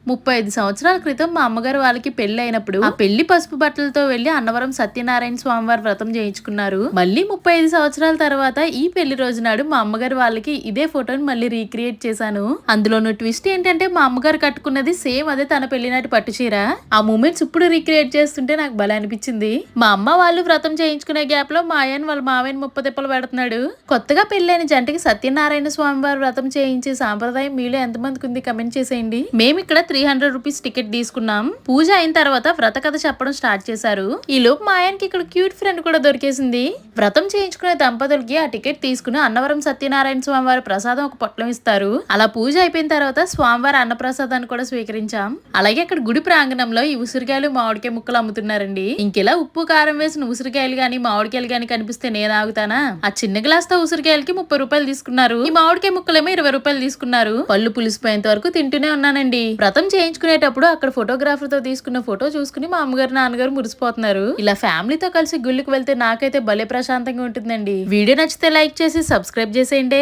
35 సంవత్సరాల క్రితం మా అమ్మగారు వాళ్ళకి పెళ్లి అయినప్పుడు ఆ పెళ్లి పసుపు బట్టలతో వెళ్లి అన్నవరం సత్యనారాయణ స్వామి వారి వ్రతం చేయించుకున్నారు. మళ్ళీ 35 సంవత్సరాల తర్వాత ఈ పెళ్లి రోజు నాడు మా అమ్మగారు వాళ్ళకి ఇదే ఫోటోని మళ్ళీ రీక్రియేట్ చేశాను. అందులోను ట్విస్ట్ ఏంటంటే మా అమ్మగారు కట్టుకున్నది సేమ్ అదే తన పెళ్లినాటి పట్టు చీర. ఆ మూమెంట్స్ ఇప్పుడు రీక్రియేట్ చేస్తుంటే నాకు భలే అనిపించింది. మా అమ్మ వాళ్ళు వ్రతం చేయించుకునే గ్యాప్ లో మా ఆయన వాళ్ళ మావయ్యని ముప్పతిప్పలు పెడుతున్నాడు. కొత్తగా పెళ్లైన జంటకి సత్యనారాయణ స్వామి వారి వ్రతం చేయించే సాంప్రదాయం మీలో ఎంతమందికి ఉంది కమెంట్ చేసేయండి. మేము ఇక్కడ 300 రూపీస్ టికెట్ తీసుకున్నాం. పూజ అయిన తర్వాత వ్రత కథ చెప్పడం స్టార్ట్ చేశారు. ఈ లోపు మా ఆయనకి ఇక్కడ క్యూట్ ఫ్రెండ్ కూడా దొరికేసింది. వ్రతం చేయించుకునే దంపతులకి ఆ టికెట్ తీసుకుని అన్నవరం సత్యనారాయణ స్వామి వారి ప్రసాదం ఒక పొట్లం ఇస్తారు. అలా పూజ అయిపోయిన తర్వాత స్వామివారి అన్న ప్రసాదాన్ని కూడా స్వీకరించాం. అలాగే అక్కడ గుడి ప్రాంగణంలో ఈ ఉసిరికాయలు మామిడికాయ ముక్కలు అమ్ముతున్నారండి. ఇంకెలా ఉప్పు కారం వేసిన ఉసిరికాయలు గాని మామిడికాయలు గాని కనిపిస్తే నేను ఆగుతానా? ఆ చిన్న గ్లాస్ తో ఉసిరికాయలకి 30 రూపాయలు తీసుకున్నారు. ఈ మామిడికాయ ముక్కలేమో 20 రూపాయలు తీసుకున్నారు. పళ్ళు పులిసిపోయేంత వరకు తింటూనే ఉన్నానండి. వ్రతం చేయించుకునేటప్పుడు అక్కడ ఫోటోగ్రాఫర్ తో తీసుకున్న ఫోటో చూసుకుని మా అమ్మగారు నాన్నగారు మురిసిపోతున్నారు. ఇలా ఫ్యామిలీతో కలిసి గుళ్ళకి వెళ్తే నాకైతే భలే ప్రశాంతంగా ఉంటుందండి. వీడియో నచ్చితే లైక్ చేసి సబ్స్క్రైబ్ చేసేయండి.